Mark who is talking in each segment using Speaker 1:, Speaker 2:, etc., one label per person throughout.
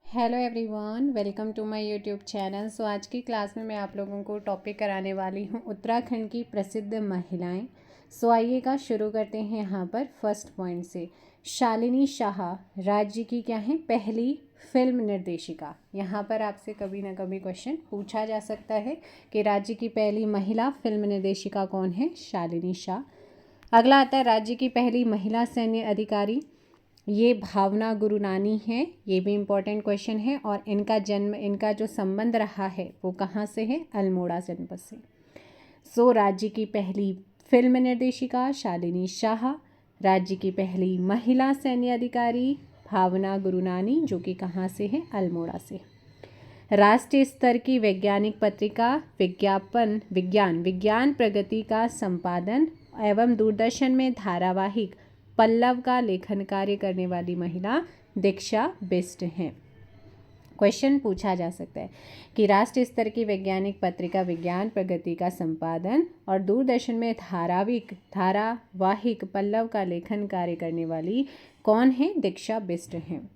Speaker 1: Hello everyone, welcome to my YouTube channel. आज की class में मैं आप लोगों को टॉपिक कराने वाली हूँ उत्तराखंड की प्रसिद्ध महिलाएं। आइएगा शुरू करते हैं यहाँ पर फर्स्ट पॉइंट से। शालिनी शाह राज्य की क्या है पहली फिल्म निर्देशिका। यहाँ पर आपसे कभी ना कभी क्वेश्चन पूछा जा सकता है कि राज्य की पहली महिला फिल्म निर्देशिका कौन है, शालिनी शाह। अगला आता है राज्य की पहली महिला सैन्य अधिकारी, ये भावना गुरुनानी है। ये भी इम्पोर्टेंट क्वेश्चन है। और इनका जन्म, इनका जो संबंध रहा है वो कहाँ से है, अल्मोड़ा जनपद से। राज्य की पहली फिल्म निर्देशिका शालिनी शाह, राज्य की पहली महिला सैन्य अधिकारी भावना गुरुनानी, जो कि कहाँ से है, अल्मोड़ा से। राष्ट्रीय स्तर की वैज्ञानिक पत्रिका विज्ञान प्रगति का संपादन एवं दूरदर्शन में धारावाहिक पल्लव का लेखन कार्य करने वाली महिला दीक्षा बिष्ट हैं। क्वेश्चन पूछा जा सकता है कि राष्ट्रीय स्तर की वैज्ञानिक पत्रिका विज्ञान प्रगति का संपादन और दूरदर्शन में धारावाहिक पल्लव का लेखन कार्य करने वाली कौन है, दीक्षा बिष्ट हैं।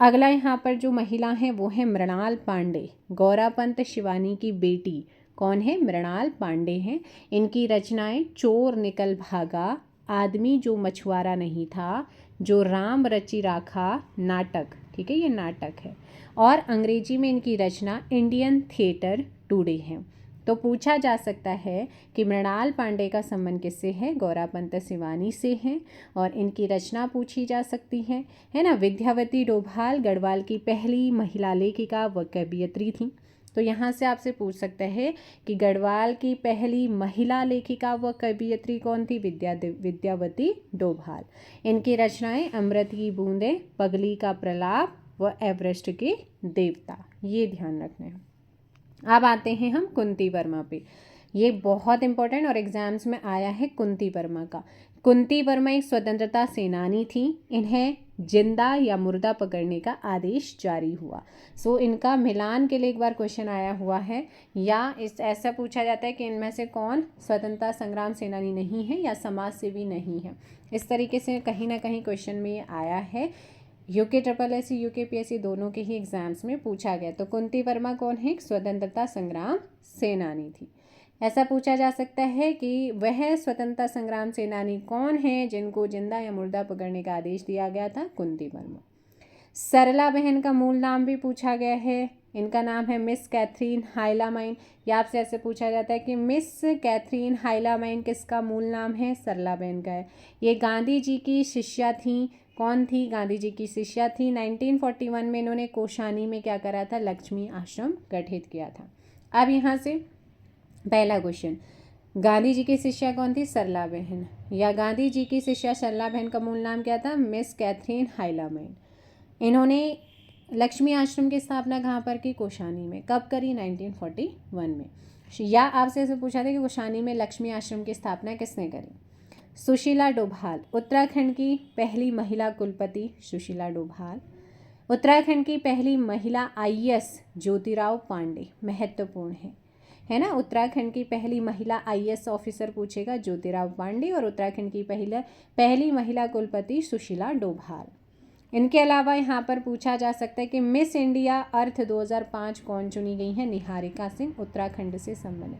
Speaker 1: अगला यहाँ पर जो महिला है वो है मृणाल पांडे, गौरापंत शिवानी की बेटी। कौन है, मृणाल पांडे हैं। इनकी रचनाएं चोर निकल भागा, आदमी जो मछुआरा नहीं था, जो राम रचि राखा नाटक, ठीक है, ये नाटक है। और अंग्रेजी में इनकी रचना इंडियन थिएटर टुडे है। तो पूछा जा सकता है कि मृणाल पांडे का संबंध किससे है, गौरापंत शिवानी से है। और इनकी रचना पूछी जा सकती है ना। विद्यावती डोभाल गढ़वाल की पहली महिला लेखिका व कवयित्री थी। तो यहाँ से आपसे पूछ सकता है कि गढ़वाल की पहली महिला लेखिका व कवयित्री कौन थी, विद्यावती डोभाल। इनकी रचनाएं अमृत की बूंदें, पगली का प्रलाप व एवरेस्ट के देवता, ये ध्यान रखना है। अब आते हैं हम कुंती वर्मा पे। ये बहुत इंपॉर्टेंट और एग्जाम्स में आया है कुंती वर्मा का। कुंती वर्मा एक स्वतंत्रता सेनानी थी। इन्हें जिंदा या मुर्दा पकड़ने का आदेश जारी हुआ। इनका मिलान के लिए एक बार क्वेश्चन आया हुआ है, या इस ऐसा पूछा जाता है कि इनमें से कौन स्वतंत्रता संग्राम सेनानी नहीं है या समाज सेवी नहीं है। इस तरीके से कहीं ना कहीं क्वेश्चन में ये आया है। UKSSC UKPSC दोनों के ही एग्जाम्स में पूछा गया। तो कुंती वर्मा कौन है, स्वतंत्रता संग्राम सेनानी थी। ऐसा पूछा जा सकता है कि वह स्वतंत्रता संग्राम सेनानी कौन है जिनको जिंदा या मुर्दा पकड़ने का आदेश दिया गया था, कुंती वर्मा। सरला बहन का मूल नाम भी पूछा गया है। इनका नाम है मिस कैथरीन हाइलामाइन। या आपसे ऐसे पूछा जाता है कि मिस कैथरीन हाइलामाइन किसका मूल नाम है, सरला बहन का है। ये गांधी जी की शिष्या थी। कौन थी, गांधी जी की शिष्या थी। 1941 में इन्होंने कोशानी में क्या करा था, लक्ष्मी आश्रम गठित किया था। अब यहाँ से पहला क्वेश्चन, गांधी जी की शिष्या कौन थी, सरला बहन। या गांधी जी की शिष्या सरला बहन का मूल नाम क्या था, मिस कैथरीन हाइलामाइन। इन्होंने लक्ष्मी आश्रम की स्थापना कहाँ पर की, कोशानी में। कब करी, 1941 में। या आपसे ऐसे पूछा था कि कोशानी में लक्ष्मी आश्रम की स्थापना किसने करी। सुशीला डोभाल, उत्तराखंड की पहली महिला कुलपति सुशीला डोभाल। उत्तराखंड की पहली महिला IAS ज्योतिराव पांडे, महत्वपूर्ण है ना। उत्तराखंड की पहली महिला IAS ऑफिसर पूछेगा, ज्योतिराव पांडे। और उत्तराखंड की पहली महिला कुलपति सुशीला डोभाल। इनके अलावा यहाँ पर पूछा जा सकता है कि मिस इंडिया अर्थ 2005 कौन चुनी गई है, निहारिका सिंह, उत्तराखंड से संबंधित।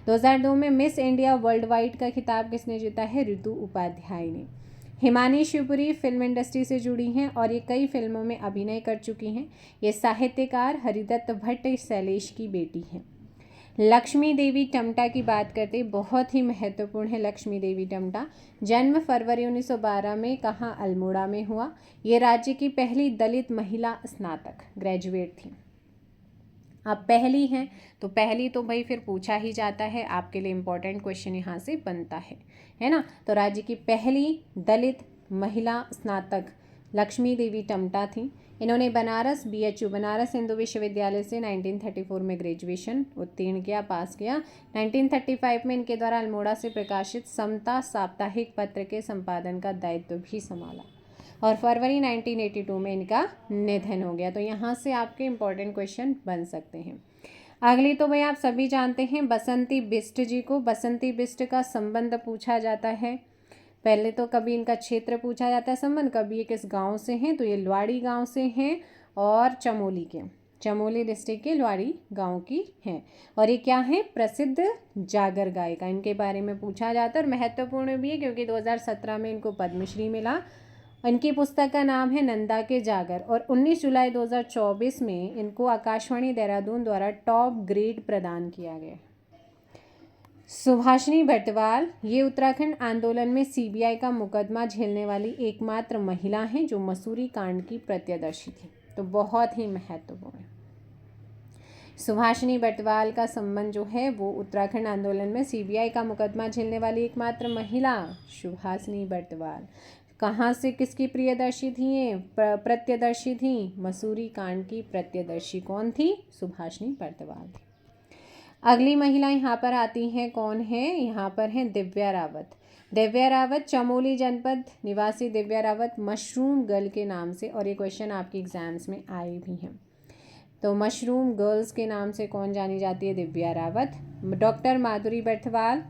Speaker 1: 2002 में मिस इंडिया वर्ल्ड वाइड का खिताब किसने जीता है, ऋतु उपाध्याय ने। हिमानी शिवपुरी फिल्म इंडस्ट्री से जुड़ी हैं और ये कई फिल्मों में अभिनय कर चुकी हैं। ये साहित्यकार हरिदत्त भट्ट शैलेश की बेटी हैं। लक्ष्मी देवी टमटा की बात करते, बहुत ही महत्वपूर्ण है लक्ष्मी देवी टमटा। जन्म फरवरी 1912 में, कहाँ, अल्मोड़ा में हुआ। ये राज्य की पहली दलित महिला स्नातक ग्रेजुएट थी। अब पहली हैं तो पहली तो भाई फिर पूछा ही जाता है, आपके लिए इम्पोर्टेंट क्वेश्चन यहाँ से बनता है ना। तो राज्य की पहली दलित महिला स्नातक लक्ष्मी देवी टमटा थी। इन्होंने बनारस BHU बनारस हिंदू विश्वविद्यालय से 1934 में ग्रेजुएशन उत्तीर्ण किया, पास किया। 1935 में इनके द्वारा अल्मोड़ा से प्रकाशित समता साप्ताहिक पत्र के संपादन का दायित्व भी संभाला। और फरवरी 1982 में इनका निधन हो गया। तो यहाँ से आपके इम्पोर्टेंट क्वेश्चन बन सकते हैं। अगली तो भाई आप सभी जानते हैं बसंती बिष्ट जी को। बसंती बिष्ट का संबंध पूछा जाता है। पहले तो कभी इनका क्षेत्र पूछा जाता है संबंध, कभी ये किस गांव से हैं, तो ये लवाड़ी गांव से हैं। और चमोली डिस्ट्रिक्ट के लवाड़ी गांव की हैं। और ये क्या है, प्रसिद्ध जागर गायिका। इनके बारे में पूछा जाता है और महत्वपूर्ण भी है क्योंकि 2017 में इनको पद्मश्री मिला। इनकी पुस्तक का नाम है नंदा के जागर और 19 जुलाई 2024 में इनको आकाशवाणी देहरादून द्वारा टॉप ग्रेड प्रदान किया गया। सुभाषिनी बर्तवाल, ये उत्तराखंड आंदोलन में सीबीआई का मुकदमा झेलने वाली एकमात्र महिला हैं जो मसूरी कांड की प्रत्यदर्शी थी। तो बहुत ही महत्वपूर्ण है। सुभाषिनी बर्तवाल का संबंध जो है वो उत्तराखंड आंदोलन में सीबीआई का मुकदमा झेलने वाली एकमात्र महिला सुभाषिनी बर्तवाल कहाँ से किसकी प्रियदर्शी थी, ये प्रत्यदर्शी थी, मसूरी कांड की प्रत्यदर्शी कौन थी, सुभाषिनी बर्तवाल थी। अगली महिला यहाँ पर आती हैं, कौन है, यहाँ पर हैं दिव्या रावत। दिव्या रावत चमोली जनपद निवासी दिव्या रावत मशरूम गर्ल के नाम से, और ये क्वेश्चन आपके एग्जाम्स में आए भी हैं। तो मशरूम गर्ल्स के नाम से कौन जानी जाती है, दिव्या रावत। डॉक्टर माधुरी बर्तवाल,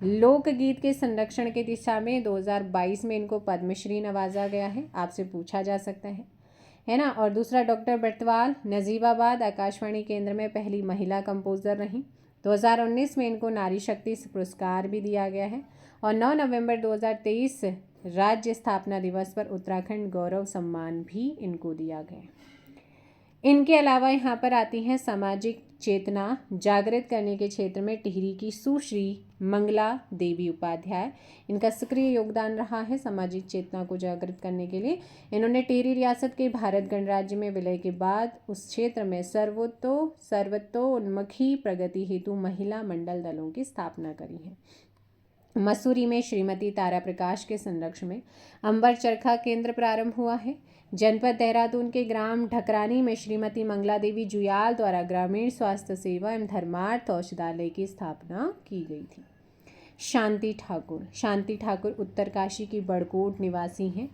Speaker 1: लोकगीत के संरक्षण की दिशा में 2022 में इनको पद्मश्री नवाजा गया है, आपसे पूछा जा सकता है ना। और दूसरा डॉक्टर बर्तवाल नजीबाबाद आकाशवाणी केंद्र में पहली महिला कंपोजर रहीं। 2019 में इनको नारी शक्ति पुरस्कार भी दिया गया है। और 9 नवंबर 2023 राज्य स्थापना दिवस पर उत्तराखंड गौरव सम्मान भी इनको दिया गया। इनके अलावा यहाँ पर आती हैं सामाजिक चेतना जागृत करने के क्षेत्र में टिहरी की सुश्री मंगला देवी उपाध्याय। इनका सक्रिय योगदान रहा है सामाजिक चेतना को जागृत करने के लिए। इन्होंने टिहरी रियासत के भारत गणराज्य में विलय के बाद उस क्षेत्र में सर्वतोन्मुखी प्रगति हेतु महिला मंडल दलों की स्थापना करी है। मसूरी में श्रीमती तारा प्रकाश के संरक्षण में अंबर चरखा केंद्र प्रारंभ हुआ है। जनपद देहरादून के ग्राम ढकरानी में श्रीमती मंगला देवी जुयाल द्वारा ग्रामीण स्वास्थ्य सेवा एवं धर्मार्थ औषधालय की स्थापना की गई थी। शांति ठाकुर उत्तरकाशी की बड़कोट निवासी हैं।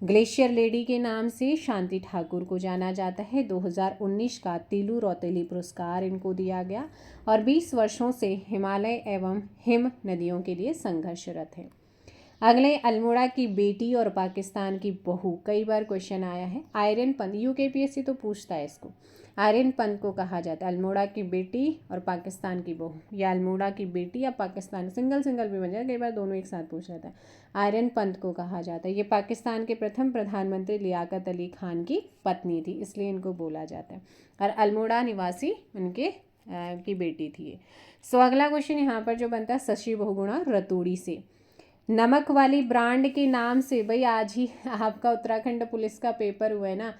Speaker 1: ग्लेशियर लेडी के नाम से शांति ठाकुर को जाना जाता है। 2019 का तीलू रौतेली पुरस्कार इनको दिया गया और 20 वर्षों से हिमालय एवं हिम नदियों के लिए संघर्षरत है। अगले अल्मोड़ा की बेटी और पाकिस्तान की बहू, कई बार क्वेश्चन आया है। आयरन पंत, यूकेपीएससी तो पूछता है इसको। आयरन पंत को कहा जाता है अल्मोड़ा की बेटी और पाकिस्तान की बहू, या अल्मोड़ा की बेटी या पाकिस्तान, सिंगल भी बन जाए, कई बार दोनों एक साथ पूछ जाता है। आयरन पंत को कहा जाता है। ये पाकिस्तान के प्रथम प्रधानमंत्री लियाकत अली खान की पत्नी थी, इसलिए इनको बोला जाता है। और अल्मोड़ा निवासी उनके की बेटी थी। सो अगला क्वेश्चन यहाँ पर जो बनता है, शशि बहुगुणा रतूड़ी से नमक वाली ब्रांड के नाम से, भाई आज ही आपका उत्तराखंड पुलिस का पेपर हुआ है ना,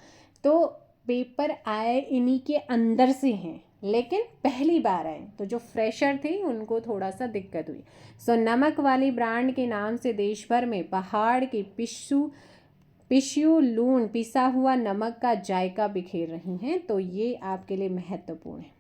Speaker 1: तो पेपर आए इन्हीं के अंदर से हैं, लेकिन पहली बार आए, तो जो फ्रेशर थे उनको थोड़ा सा दिक्कत हुई। सो नमक वाली ब्रांड के नाम से देश भर में पहाड़ के पिस्यू लूण पिसा हुआ नमक का जायका बिखेर रही हैं, तो ये आपके लिए महत्वपूर्ण है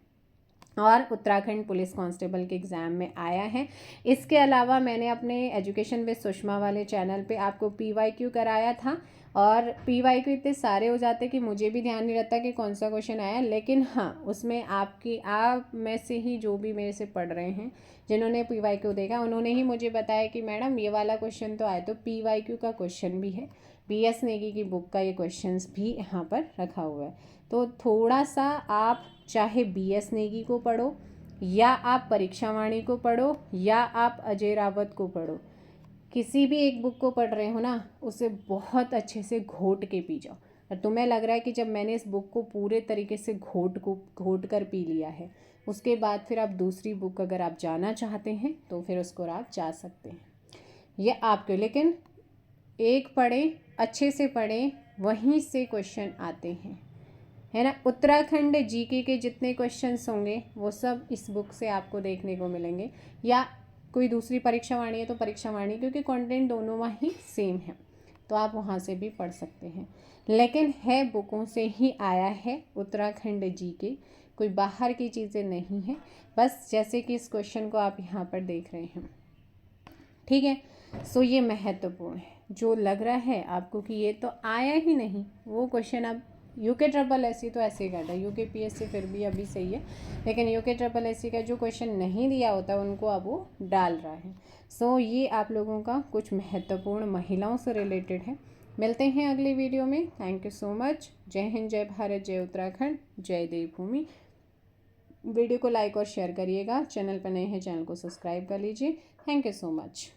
Speaker 1: और उत्तराखंड पुलिस कांस्टेबल के एग्ज़ाम में आया है। इसके अलावा मैंने अपने एजुकेशन विद सुषमा वाले चैनल पे आपको PYQ कराया था, और PYQ इतने सारे हो जाते कि मुझे भी ध्यान नहीं रहता कि कौन सा क्वेश्चन आया, लेकिन हाँ उसमें आप में से ही जो भी मेरे से पढ़ रहे हैं जिन्होंने PYQ देखा, उन्होंने ही मुझे बताया कि मैडम ये वाला क्वेश्चन तो आया, तो PYQ का क्वेश्चन भी है। BS नेगी की बुक का ये क्वेश्चंस भी यहाँ पर रखा हुआ है। तो थोड़ा सा आप चाहे BS नेगी को पढ़ो, या आप परीक्षावाणी को पढ़ो, या आप अजय रावत को पढ़ो, किसी भी एक बुक को पढ़ रहे हो ना, उसे बहुत अच्छे से घोट के पी जाओ। और तुम्हें लग रहा है कि जब मैंने इस बुक को पूरे तरीके से घोट कर पी लिया है, उसके बाद फिर आप दूसरी बुक अगर आप जाना चाहते हैं तो फिर उसको आप जा सकते हैं, ये आपके। लेकिन एक पढ़ें, अच्छे से पढ़ें, वहीं से क्वेश्चन आते हैं, है ना। उत्तराखंड जीके के जितने क्वेश्चंस होंगे वो सब इस बुक से आपको देखने को मिलेंगे, या कोई दूसरी परीक्षावाणी है तो परीक्षावाणी, क्योंकि कंटेंट दोनों वहीं सेम है, तो आप वहाँ से भी पढ़ सकते हैं। लेकिन है बुकों से ही आया है उत्तराखंड जीके, कोई बाहर की चीज़ें नहीं है, बस जैसे कि इस क्वेश्चन को आप यहाँ पर देख रहे हैं, ठीक है। सो ये महत्वपूर्ण है। जो लग रहा है आपको कि ये तो आया ही नहीं, वो क्वेश्चन आप UKSSC तो ऐसे ही करता है, UKPSC फिर भी अभी सही है, लेकिन UKSSC का जो क्वेश्चन नहीं दिया होता उनको अब वो डाल रहा है। सो ये आप लोगों का कुछ महत्वपूर्ण महिलाओं से रिलेटेड है। मिलते हैं अगली वीडियो में। Thank you so much. जय हिंद, जय भारत, जय उत्तराखंड, जय देवभूमि। वीडियो को लाइक और शेयर करिएगा। चैनल पर नए हैं, चैनल को सब्सक्राइब कर लीजिए। Thank you so much.